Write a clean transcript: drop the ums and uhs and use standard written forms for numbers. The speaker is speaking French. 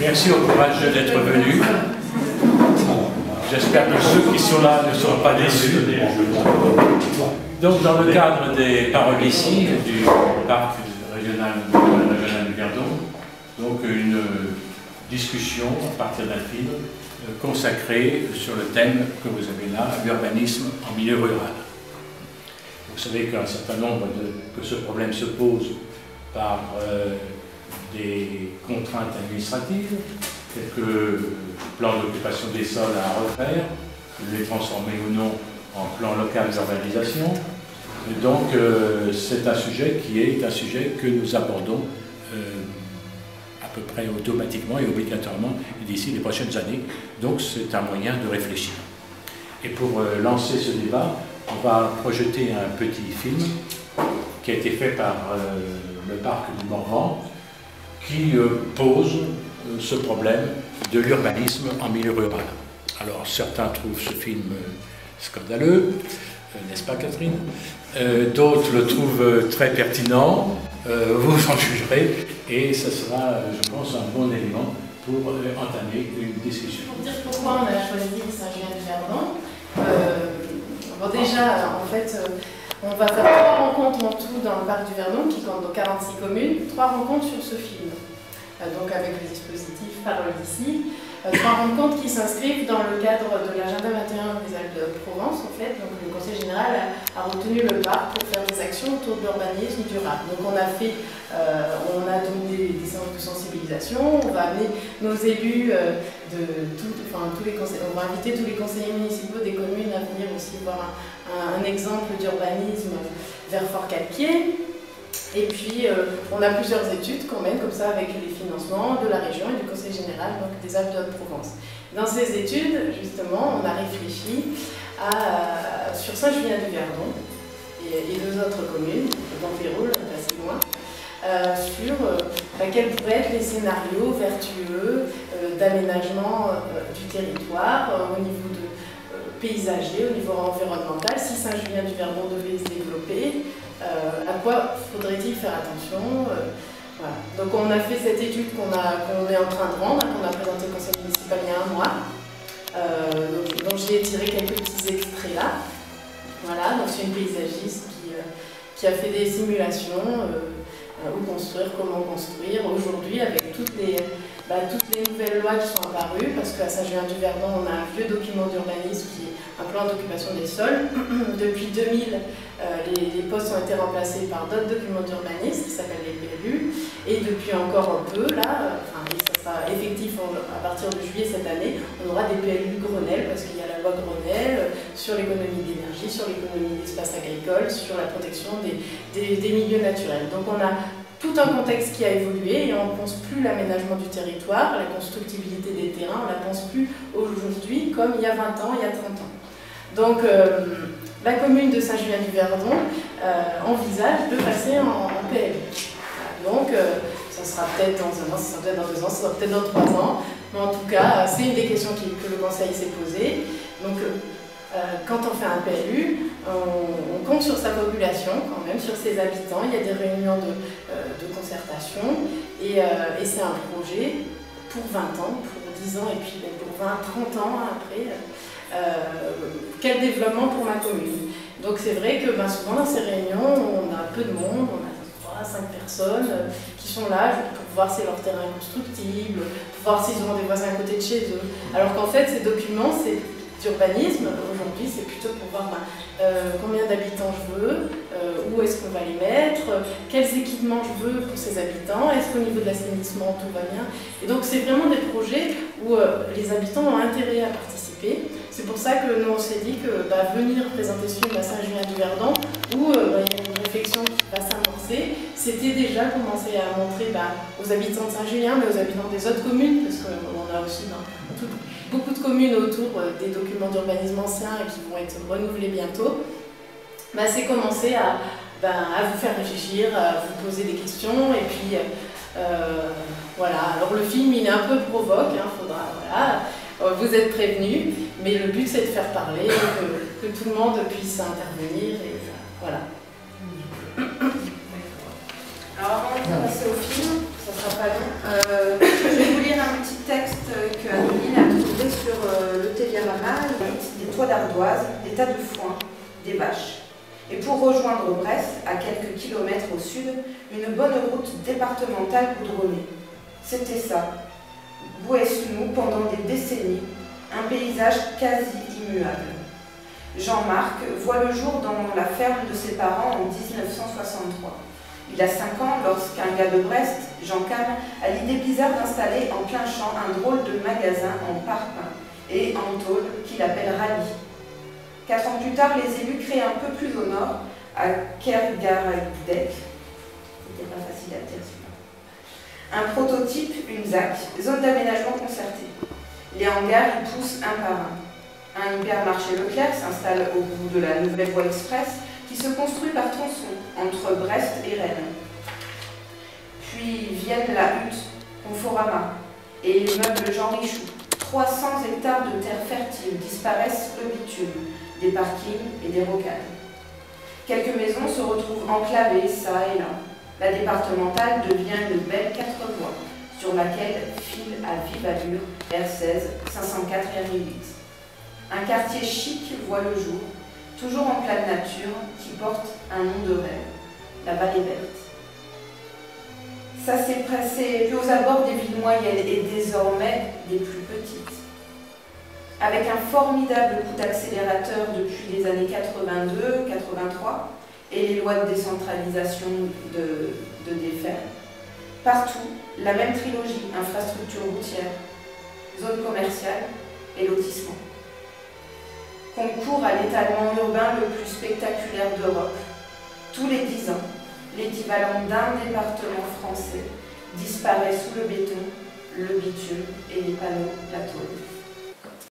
Merci au courage d'être venu. J'espère que ceux qui sont là ne seront pas déçus. Donc, dans le cadre des paroles ici, du parc régional du Verdon, donc une discussion à partir d'un film consacré sur le thème que vous avez là, l'urbanisme en milieu rural. Vous savez qu'un certain nombre que ce problème se pose par des contraintes administratives, quelques plans d'occupation des sols à refaire, les transformer ou non en plan local d'urbanisation. Donc c'est un sujet qui est un sujet que nous abordons à peu près automatiquement et obligatoirement d'ici les prochaines années. Donc c'est un moyen de réfléchir. Et pour lancer ce débat, on va projeter un petit film qui a été fait par le parc du Morvan, qui pose ce problème de l'urbanisme en milieu rural. Alors certains trouvent ce film scandaleux, n'est-ce pas Catherine? D'autres le trouvent très pertinent, vous en jugerez, et ce sera, je pense, un bon élément pour entamer une discussion. Pour dire pourquoi on a choisi Saint-Julien-du-Verdon, bon déjà, en fait, on va faire 3 rencontres en tout dans le parc du Verdon, qui compte dans 46 communes, 3 rencontres sur ce film. Donc avec le dispositif Parole d'ici, 3 rencontres qui s'inscrivent dans le cadre de l'agenda 21 des Alpes-de-Provence, en fait. Donc le Conseil général a retenu le parc pour faire des actions autour de l'urbanisme durable. Donc on a fait, on a donné des séances de sensibilisation, on va amener nos élus tous les conseils, on va inviter tous les conseillers municipaux des communes à venir aussi voir un exemple d'urbanisme vers Fort-Calquier. Et puis, on a plusieurs études quand même, comme ça, avec les financements de la région et du Conseil général donc des Alpes-de-Provence. Dans ces études, justement, on a réfléchi sur Saint-Julien-du-Verdon et 2 autres communes, dans Pérol, pas si loin, sur quels pourraient être les scénarios vertueux d'aménagement du territoire au niveau paysager, au niveau environnemental, si Saint-Julien-du-Verdon devait se développer. À quoi faudrait-il faire attention voilà. Donc on a fait cette étude qu'on est en train de rendre, qu'on a présentée au conseil municipal il y a 1 mois. Donc j'ai tiré quelques petits extraits là. Voilà, donc c'est une paysagiste qui a fait des simulations, où construire, comment construire, aujourd'hui avec toutes les nouvelles lois qui sont apparues, parce qu'à Saint-Julien-du-Verdon, on a un vieux document d'urbanisme qui est un plan d'occupation des sols. Depuis 2000, les postes ont été remplacés par d'autres documents d'urbanisme qui s'appellent les PLU. Et depuis encore un peu, là, ça sera effectif à partir de juillet cette année, on aura des PLU Grenelle, parce qu'il y a la loi Grenelle sur l'économie d'énergie, sur l'économie d'espace agricole, sur la protection des milieux naturels. Donc on a tout un contexte qui a évolué et on ne pense plus l'aménagement du territoire, la constructibilité des terrains, on ne la pense plus aujourd'hui comme il y a 20 ans, il y a 30 ans. Donc la commune de Saint-Julien-du-Verdon envisage de passer en PLU. Donc ça sera peut-être dans 1 an, ça sera peut-être dans 2 ans, ça sera peut-être dans 3 ans, mais en tout cas c'est une des questions que le Conseil s'est posée. Donc quand on fait un PLU, on compte sur sa population quand même, sur ses habitants, il y a des réunions de concertation et c'est un projet pour 20 ans, pour 10 ans et puis pour 20, 30 ans après. Quel développement pour ma commune. Donc c'est vrai que souvent dans ces réunions, on a peu de monde, on a 3 à 5 personnes qui sont là pour voir si leur terrain est constructible, pour voir s'ils ont des voisins à côté de chez eux. Alors qu'en fait, ces documents, c'est d'urbanisme, aujourd'hui, c'est plutôt pour voir combien d'habitants je veux, où est-ce qu'on va les mettre, quels équipements je veux pour ces habitants, est-ce qu'au niveau de l'assainissement tout va bien. Et donc c'est vraiment des projets où les habitants ont intérêt à participer. C'est pour ça que nous on s'est dit que venir présenter ce film à Saint-Julien-du-Verdon, où il y a une réflexion qui va s'amorcer, c'était déjà commencer à montrer aux habitants de Saint-Julien, mais aux habitants des autres communes, parce qu'on a aussi beaucoup de communes autour des documents d'urbanisme anciens et qui vont être renouvelés bientôt. C'est commencer à vous faire réfléchir, à vous poser des questions, et puis voilà. Alors le film il est un peu provoque, faudra, voilà, vous êtes prévenus, mais le but c'est de faire parler, que tout le monde puisse intervenir, et voilà. Alors avant de passer au film, ça sera pas long, je vais vous lire un petit toits d'ardoise, des tas de foin, des vaches. Et pour rejoindre Brest, à quelques kilomètres au sud, une bonne route départementale goudronnée. C'était ça, Bouesnou pendant des décennies, un paysage quasi immuable. Jean-Marc voit le jour dans la ferme de ses parents en 1963. Il a 5 ans lorsqu'un gars de Brest, Jean Cam, a l'idée bizarre d'installer en plein champ un drôle de magasin en parpaing et en tôle qu'il appelle Rallye. 4 ans plus tard, les élus créent un peu plus au nord, à Kergaradec. C'était pas facile à dire celui-là. Un prototype, une ZAC, zone d'aménagement concertée. Les hangars y poussent un par un. Un hypermarché Leclerc s'installe au bout de la nouvelle voie express qui se construit par tronçon entre Brest et Rennes. Puis viennent la hutte, Conforama, et l'immeuble Jean Richoux. 300 hectares de terre fertile disparaissent sous le bitume, des parkings et des rocades. Quelques maisons se retrouvent enclavées ça et là. La départementale devient une belle 4 voies, sur laquelle file à vive allure R16 504 R8. Un quartier chic voit le jour, toujours en pleine nature, qui porte un nom de rêve, la Vallée Verte. Ça s'est passé aux abords des villes moyennes et désormais des plus petites. Avec un formidable coup d'accélérateur depuis les années 82-83 et les lois de décentralisation de défer. Partout, la même trilogie, infrastructure routière, zone commerciale et lotissement. Concourt à l'étalement urbain le plus spectaculaire d'Europe. Tous les 10 ans, l'équivalent d'un département français disparaît sous le béton, le bitume et les panneaux, la tôle.